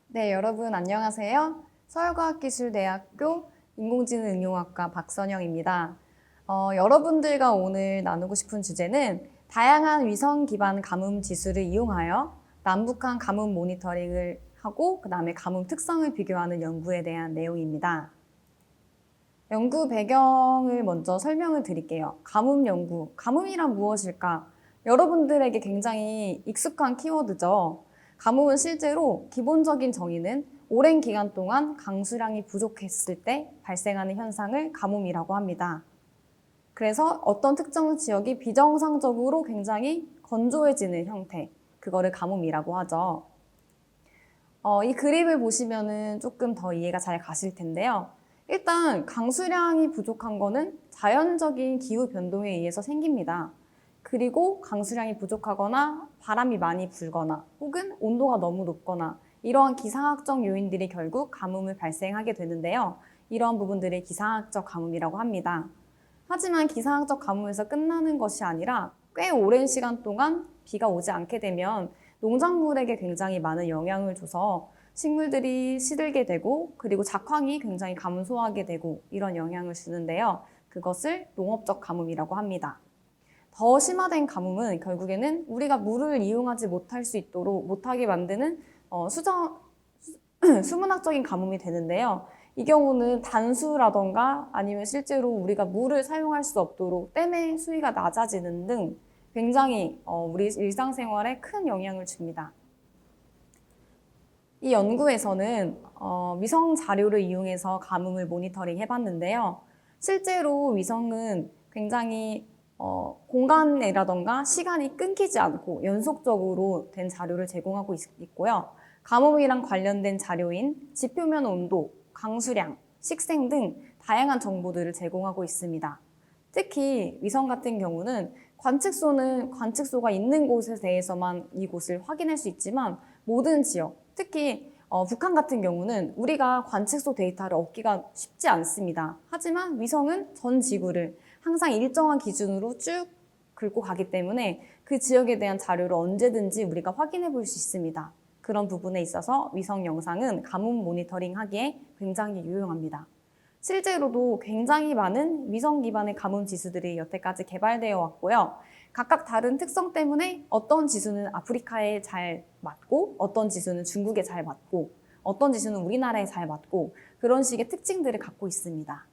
네, 여러분 안녕하세요. 서울과학기술대학교 인공지능응용학과 박선영입니다. 여러분들과 오늘 나누고 싶은 주제는 다양한 위성 기반 가뭄 지수를 이용하여 남북한 가뭄 모니터링을 하고 그 다음에 가뭄 특성을 비교하는 연구에 대한 내용입니다. 연구 배경을 먼저 설명을 드릴게요. 가뭄 연구, 가뭄이란 무엇일까? 여러분들에게 굉장히 익숙한 키워드죠. 가뭄은 실제로 기본적인 정의는 오랜 기간 동안 강수량이 부족했을 때 발생하는 현상을 가뭄이라고 합니다. 그래서 어떤 특정 지역이 비정상적으로 굉장히 건조해지는 형태, 그거를 가뭄이라고 하죠. 이 그림을 보시면은 조금 더 이해가 잘 가실 텐데요. 일단 강수량이 부족한 거는 자연적인 기후 변동에 의해서 생깁니다. 그리고 강수량이 부족하거나 바람이 많이 불거나 혹은 온도가 너무 높거나 이러한 기상학적 요인들이 결국 가뭄을 발생하게 되는데요. 이러한 부분들을 기상학적 가뭄이라고 합니다. 하지만 기상학적 가뭄에서 끝나는 것이 아니라 꽤 오랜 시간 동안 비가 오지 않게 되면 농작물에게 굉장히 많은 영향을 줘서 식물들이 시들게 되고 그리고 작황이 굉장히 감소하게 되고 이런 영향을 주는데요. 그것을 농업적 가뭄이라고 합니다. 더 심화된 가뭄은 결국에는 우리가 물을 이용하지 못하게 만드는 수문학적인 가뭄이 되는데요. 이 경우는 단수라던가 아니면 실제로 우리가 물을 사용할 수 없도록 댐의 수위가 낮아지는 등 굉장히 우리 일상생활에 큰 영향을 줍니다. 이 연구에서는 위성 자료를 이용해서 가뭄을 모니터링 해봤는데요. 실제로 위성은 굉장히 공간이라던가 시간이 끊기지 않고 연속적으로 된 자료를 제공하고 있고요. 가뭄이랑 관련된 자료인 지표면 온도, 강수량, 식생 등 다양한 정보들을 제공하고 있습니다. 특히 위성 같은 경우는 관측소는 관측소가 있는 곳에 대해서만 이곳을 확인할 수 있지만 모든 지역, 특히 북한 같은 경우는 우리가 관측소 데이터를 얻기가 쉽지 않습니다. 하지만 위성은 전 지구를 항상 일정한 기준으로 쭉 긁고 가기 때문에 그 지역에 대한 자료를 언제든지 우리가 확인해 볼 수 있습니다. 그런 부분에 있어서 위성 영상은 가뭄 모니터링 하기에 굉장히 유용합니다. 실제로도 굉장히 많은 위성 기반의 가뭄 지수들이 여태까지 개발되어 왔고요. 각각 다른 특성 때문에 어떤 지수는 아프리카에 잘 맞고 어떤 지수는 중국에 잘 맞고 어떤 지수는 우리나라에 잘 맞고 그런 식의 특징들을 갖고 있습니다.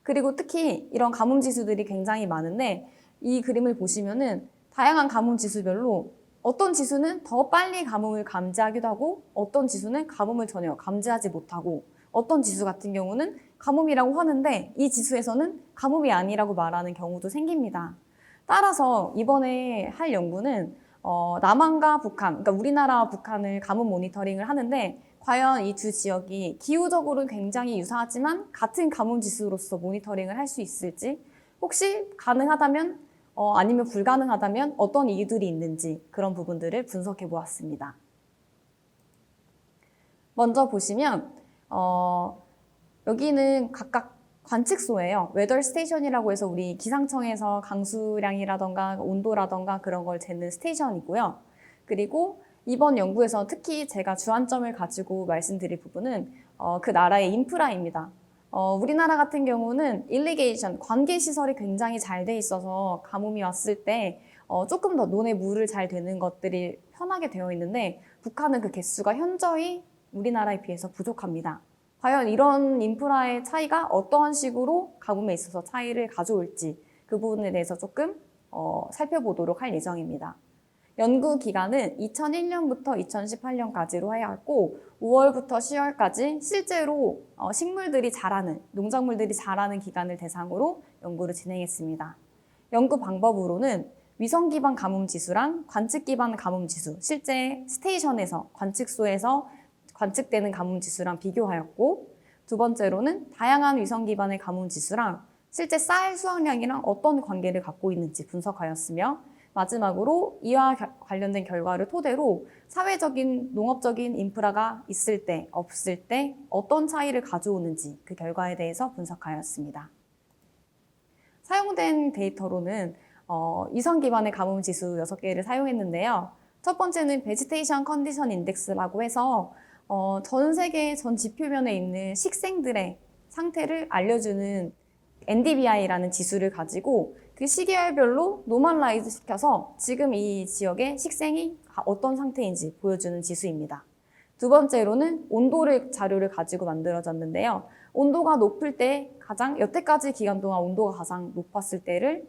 그리고 특히 이런 가뭄 지수들이 굉장히 많은데 이 그림을 보시면은 다양한 가뭄 지수별로 어떤 지수는 더 빨리 가뭄을 감지하기도 하고 어떤 지수는 가뭄을 전혀 감지하지 못하고 어떤 지수 같은 경우는 가뭄이라고 하는데 이 지수에서는 가뭄이 아니라고 말하는 경우도 생깁니다. 따라서 이번에 할 연구는 남한과 북한, 그러니까 우리나라와 북한을 가뭄 모니터링을 하는데 과연 이 두 지역이 기후적으로는 굉장히 유사하지만 같은 가뭄 지수로서 모니터링을 할 수 있을지 혹시 가능하다면 아니면 불가능하다면 어떤 이유들이 있는지 그런 부분들을 분석해 보았습니다. 먼저 보시면 여기는 각각 관측소예요. 웨더 스테이션이라고 해서 우리 기상청에서 강수량이라던가 온도라던가 그런 걸 재는 스테이션이고요. 그리고 이번 연구에서 특히 제가 주안점을 가지고 말씀드릴 부분은 그 나라의 인프라입니다. 우리나라 같은 경우는 일리게이션, 관계시설이 굉장히 잘 돼 있어서 가뭄이 왔을 때 조금 더 논에 물을 잘 되는 것들이 편하게 되어 있는데 북한은 그 개수가 현저히 우리나라에 비해서 부족합니다. 과연 이런 인프라의 차이가 어떠한 식으로 가뭄에 있어서 차이를 가져올지 그 부분에 대해서 조금 살펴보도록 할 예정입니다. 연구 기간은 2001년부터 2018년까지로 하였고 5월부터 10월까지 실제로 식물들이 자라는, 농작물들이 자라는 기간을 대상으로 연구를 진행했습니다. 연구 방법으로는 위성 기반 가뭄 지수랑 관측 기반 가뭄 지수, 실제 스테이션에서, 관측소에서 관측되는 가뭄 지수랑 비교하였고 두 번째로는 다양한 위성 기반의 가뭄 지수랑 실제 쌀 수확량이랑 어떤 관계를 갖고 있는지 분석하였으며 마지막으로 이와 관련된 결과를 토대로 사회적인, 농업적인 인프라가 있을 때, 없을 때 어떤 차이를 가져오는지 그 결과에 대해서 분석하였습니다. 사용된 데이터로는 위성 기반의 가뭄 지수 6개를 사용했는데요. 첫 번째는 베지테이션 컨디션 인덱스라고 해서 전 세계 전 지표면에 있는 식생들의 상태를 알려주는 NDVI라는 지수를 가지고 그 시계열별로 노멀라이즈 시켜서 지금 이 지역의 식생이 어떤 상태인지 보여주는 지수입니다. 두 번째로는 온도를 자료를 가지고 만들어졌는데요. 온도가 높을 때 여태까지 기간 동안 온도가 가장 높았을 때를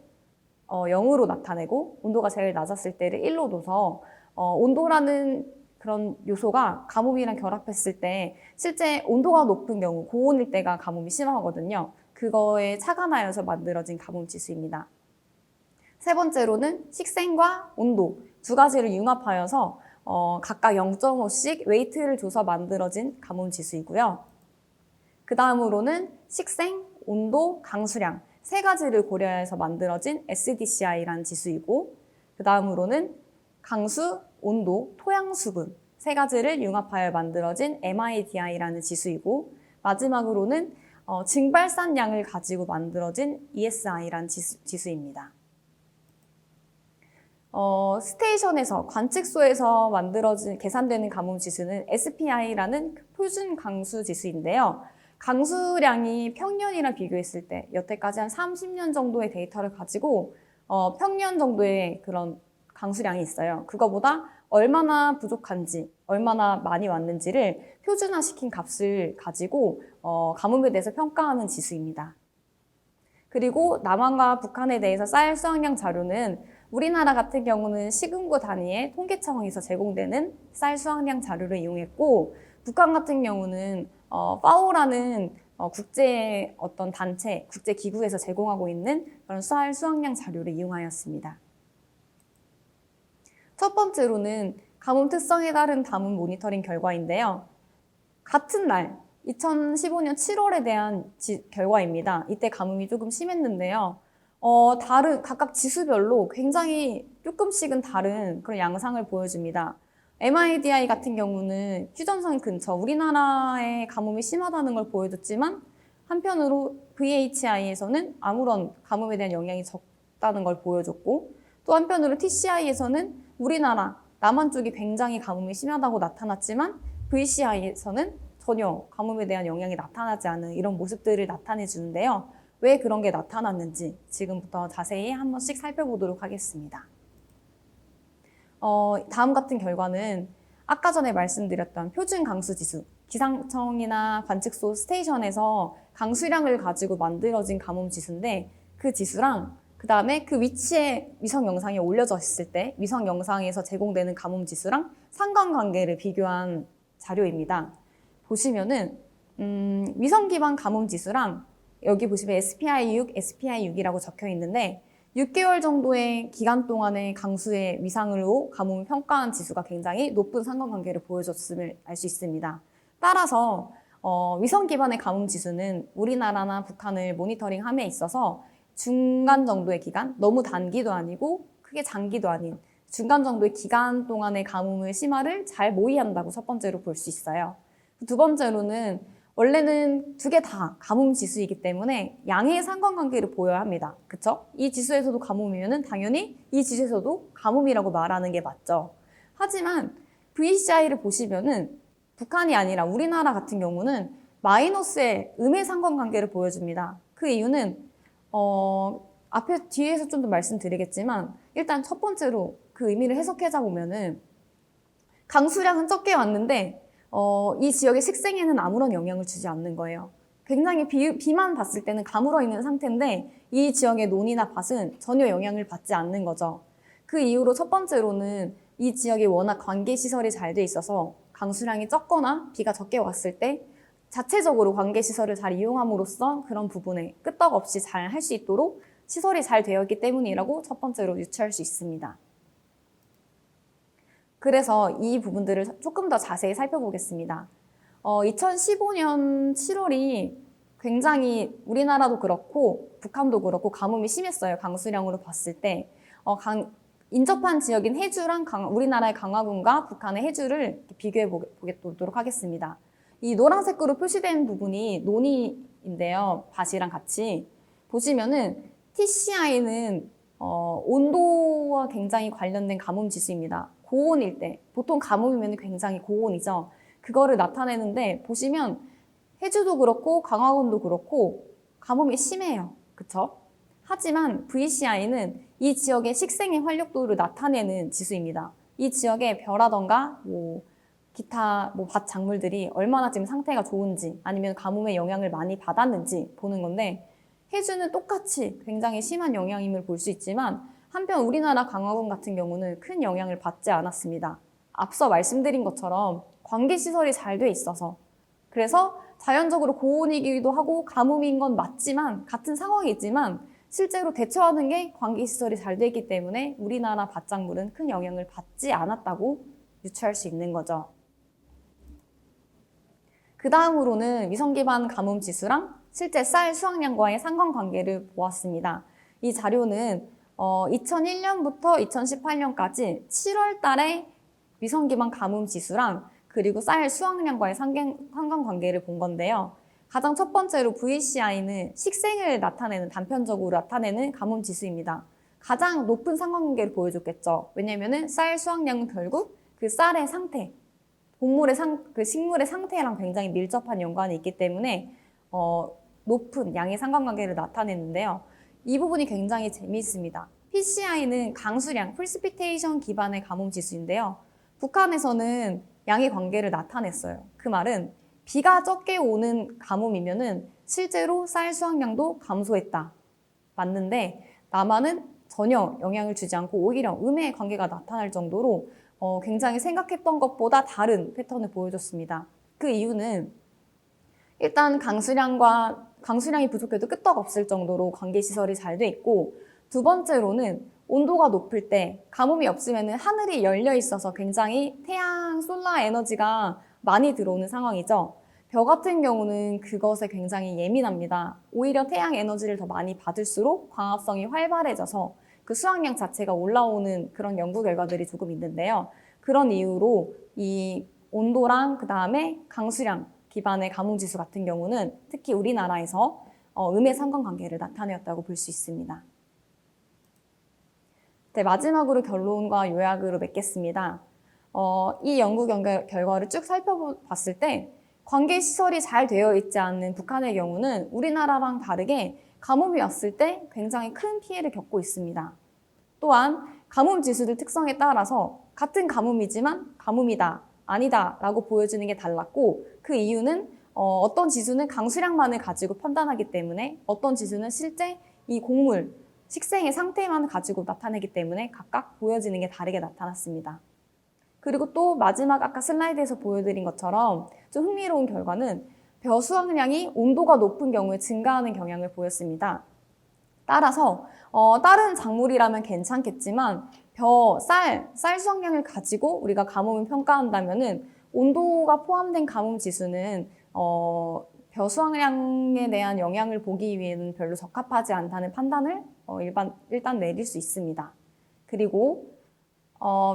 0으로 나타내고 온도가 제일 낮았을 때를 1로 둬서 온도라는 그런 요소가 가뭄이랑 결합했을 때 실제 온도가 높은 경우 고온일 때가 가뭄이 심하거든요. 그거에 착안하여서 만들어진 가뭄 지수입니다. 세 번째로는 식생과 온도 두 가지를 융합하여서 각각 0.5씩 웨이트를 줘서 만들어진 가뭄 지수이고요. 그 다음으로는 식생, 온도, 강수량 세 가지를 고려해서 만들어진 SDCI라는 지수이고 그 다음으로는 강수, 온도, 토양 수분 세 가지를 융합하여 만들어진 MIDI라는 지수이고 마지막으로는 증발산량을 가지고 만들어진 ESI라는 지수입니다. 스테이션에서 관측소에서 계산되는 가뭄 지수는 SPI라는 표준 강수 지수인데요. 강수량이 평년이랑 비교했을 때 여태까지 한 30년 정도의 데이터를 가지고 평년 정도의 그런 강수량이 있어요. 그거보다 얼마나 부족한지, 얼마나 많이 왔는지를 표준화시킨 값을 가지고 가뭄에 대해서 평가하는 지수입니다. 그리고 남한과 북한에 대해서 쌀 수확량 자료는 우리나라 같은 경우는 시군구 단위의 통계청에서 제공되는 쌀 수확량 자료를 이용했고 북한 같은 경우는 파오라는 국제 어떤 단체, 국제 기구에서 제공하고 있는 그런 쌀 수확량 자료를 이용하였습니다. 첫 번째로는 가뭄 특성에 따른 가뭄 모니터링 결과인데요. 같은 날 2015년 7월에 대한 결과입니다. 이때 가뭄이 조금 심했는데요. 각각 지수별로 굉장히 조금씩은 다른 그런 양상을 보여줍니다. MIDI 같은 경우는 휴전선 근처 우리나라의 가뭄이 심하다는 걸 보여줬지만 한편으로 VHI에서는 아무런 가뭄에 대한 영향이 적다는 걸 보여줬고 또 한편으로 TCI에서는 우리나라 남한 쪽이 굉장히 가뭄이 심하다고 나타났지만 VCI에서는 전혀 가뭄에 대한 영향이 나타나지 않은 이런 모습들을 나타내 주는데요. 왜 그런 게 나타났는지 지금부터 자세히 한 번씩 살펴보도록 하겠습니다. 다음 같은 결과는 아까 전에 말씀드렸던 표준 강수 지수, 기상청이나 관측소 스테이션에서 강수량을 가지고 만들어진 가뭄 지수인데 그 지수랑 그 다음에 그 위치에 위성 영상이 올려져 있을 때 위성 영상에서 제공되는 가뭄 지수랑 상관관계를 비교한 자료입니다. 보시면은 위성 기반 가뭄 지수랑 여기 보시면 SPI6, SPI6이라고 적혀 있는데 6개월 정도의 기간 동안의 강수의 위상으로 가뭄을 평가한 지수가 굉장히 높은 상관관계를 보여줬음을 알 수 있습니다. 따라서 위성 기반의 가뭄 지수는 우리나라나 북한을 모니터링함에 있어서 중간 정도의 기간, 너무 단기도 아니고 크게 장기도 아닌 중간 정도의 기간 동안의 가뭄의 심화를 잘 모의한다고 첫 번째로 볼 수 있어요. 두 번째로는 원래는 두 개 다 가뭄 지수이기 때문에 양의 상관관계를 보여야 합니다. 그쵸? 이 지수에서도 가뭄이면은 당연히 이 지수에서도 가뭄이라고 말하는 게 맞죠. 하지만 VCI를 보시면은 북한이 아니라 우리나라 같은 경우는 마이너스의 음의 상관관계를 보여줍니다. 그 이유는 뒤에서 좀 더 말씀드리겠지만 일단 첫 번째로 그 의미를 해석해자 보면은 강수량은 적게 왔는데 이 지역의 식생에는 아무런 영향을 주지 않는 거예요. 굉장히 비만 봤을 때는 가물어 있는 상태인데 이 지역의 논이나 밭은 전혀 영향을 받지 않는 거죠. 그 이후로 첫 번째로는 이 지역이 워낙 관계시설이 잘 돼 있어서 강수량이 적거나 비가 적게 왔을 때 자체적으로 관계시설을 잘 이용함으로써 그런 부분에 끄떡없이 잘 할 수 있도록 시설이 잘 되어 있기 때문이라고 첫 번째로 유추할 수 있습니다. 그래서 이 부분들을 조금 더 자세히 살펴보겠습니다. 2015년 7월이 굉장히 우리나라도 그렇고 북한도 그렇고 가뭄이 심했어요. 강수량으로 봤을 때. 인접한 지역인 해주랑 우리나라의 강화군과 북한의 해주를 비교해 보도록 하겠습니다. 이 노란색으로 표시된 부분이 논이인데요. 밭이랑 같이. 보시면은 TCI는 온도와 굉장히 관련된 가뭄 지수입니다. 고온일 때, 보통 가뭄이면 굉장히 고온이죠. 그거를 나타내는데 보시면 해주도 그렇고 강화군도 그렇고 가뭄이 심해요. 그쵸? 하지만 VCI는 이 지역의 식생의 활력도를 나타내는 지수입니다. 이 지역의 벼라던가 기타 밭 작물들이 얼마나 지금 상태가 좋은지 아니면 가뭄의 영향을 많이 받았는지 보는 건데 해주는 똑같이 굉장히 심한 영향임을 볼 수 있지만 한편 우리나라 강화군 같은 경우는 큰 영향을 받지 않았습니다. 앞서 말씀드린 것처럼 관계시설이 잘 돼 있어서 그래서 자연적으로 고온이기도 하고 가뭄인 건 맞지만 같은 상황이지만 실제로 대처하는 게 관계시설이 잘 돼 있기 때문에 우리나라 밭작물은 큰 영향을 받지 않았다고 유추할 수 있는 거죠. 그 다음으로는 위성기반 가뭄 지수랑 실제 쌀 수확량과의 상관관계를 보았습니다. 이 자료는 2001년부터 2018년까지 7월 달에 위성기반 가뭄 지수랑 그리고 쌀 수확량과의 상관관계를 본 건데요. 가장 첫 번째로 VCI는 식생을 단편적으로 나타내는 가뭄 지수입니다. 가장 높은 상관관계를 보여줬겠죠. 왜냐면은 쌀 수확량은 결국 그 쌀의 상태, 그 식물의 상태랑 굉장히 밀접한 연관이 있기 때문에 높은 양의 상관관계를 나타내는데요. 이 부분이 굉장히 재미있습니다. PCI는 강수량, 프리시피테이션 기반의 가뭄 지수인데요. 북한에서는 양의 관계를 나타냈어요. 그 말은 비가 적게 오는 가뭄이면은 실제로 쌀 수확량도 감소했다. 맞는데 남한은 전혀 영향을 주지 않고 오히려 음의 관계가 나타날 정도로 굉장히 생각했던 것보다 다른 패턴을 보여줬습니다. 그 이유는 일단 강수량이 부족해도 끄떡없을 정도로 관계시설이 잘 돼 있고 두 번째로는 온도가 높을 때 가뭄이 없으면 하늘이 열려 있어서 굉장히 태양, 솔라 에너지가 많이 들어오는 상황이죠. 벼 같은 경우는 그것에 굉장히 예민합니다. 오히려 태양 에너지를 더 많이 받을수록 광합성이 활발해져서 그 수확량 자체가 올라오는 그런 연구 결과들이 조금 있는데요. 그런 이유로 이 온도랑 그 다음에 강수량 기반의 가뭄지수 같은 경우는 특히 우리나라에서 음의 상관관계를 나타내었다고 볼 수 있습니다. 네, 마지막으로 결론과 요약으로 맺겠습니다. 이 연구 결과를 쭉 살펴봤을 때 관계시설이 잘 되어 있지 않는 북한의 경우는 우리나라랑 다르게 가뭄이 왔을 때 굉장히 큰 피해를 겪고 있습니다. 또한 가뭄 지수들 특성에 따라서 같은 가뭄이지만 가뭄이다, 아니다 라고 보여지는 게 달랐고 그 이유는 어떤 지수는 강수량만을 가지고 판단하기 때문에 어떤 지수는 실제 이 곡물, 식생의 상태만 가지고 나타내기 때문에 각각 보여지는 게 다르게 나타났습니다. 그리고 또 마지막 아까 슬라이드에서 보여드린 것처럼 좀 흥미로운 결과는 벼 수확량이 온도가 높은 경우에 증가하는 경향을 보였습니다. 따라서 다른 작물이라면 괜찮겠지만 쌀 수확량을 가지고 우리가 가뭄을 평가한다면은 온도가 포함된 가뭄 지수는 벼 수확량에 대한 영향을 보기 위해는 별로 적합하지 않다는 판단을 일단 내릴 수 있습니다. 그리고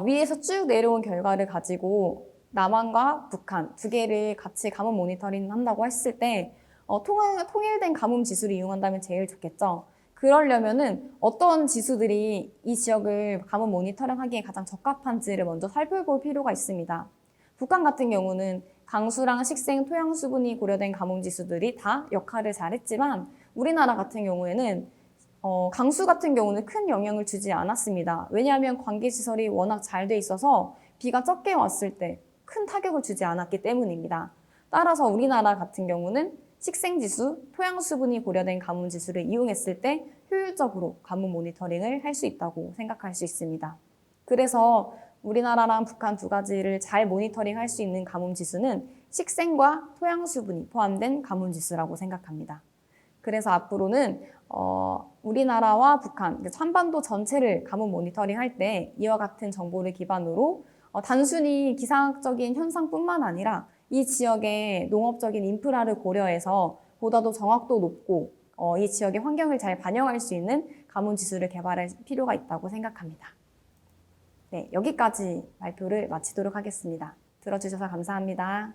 위에서 쭉 내려온 결과를 가지고 남한과 북한 두 개를 같이 가뭄 모니터링 한다고 했을 때 통일된 가뭄 지수를 이용한다면 제일 좋겠죠. 그러려면은 어떤 지수들이 이 지역을 가뭄 모니터링 하기에 가장 적합한지를 먼저 살펴볼 필요가 있습니다. 북한 같은 경우는 강수랑 식생, 토양 수분이 고려된 가뭄 지수들이 다 역할을 잘했지만 우리나라 같은 경우에는 강수 같은 경우는 큰 영향을 주지 않았습니다. 왜냐하면 관계시설이 워낙 잘 돼 있어서 비가 적게 왔을 때 큰 타격을 주지 않았기 때문입니다. 따라서 우리나라 같은 경우는 식생지수, 토양 수분이 고려된 가뭄 지수를 이용했을 때 효율적으로 가뭄 모니터링을 할 수 있다고 생각할 수 있습니다. 그래서 우리나라랑 북한 두 가지를 잘 모니터링 할 수 있는 가뭄 지수는 식생과 토양 수분이 포함된 가뭄 지수라고 생각합니다. 그래서 앞으로는 우리나라와 북한, 한반도 전체를 가뭄 모니터링 할 때 이와 같은 정보를 기반으로 단순히 기상학적인 현상뿐만 아니라 이 지역의 농업적인 인프라를 고려해서 보다도 정확도 높고 이 지역의 환경을 잘 반영할 수 있는 가뭄 지수를 개발할 필요가 있다고 생각합니다. 네, 여기까지 발표를 마치도록 하겠습니다. 들어주셔서 감사합니다.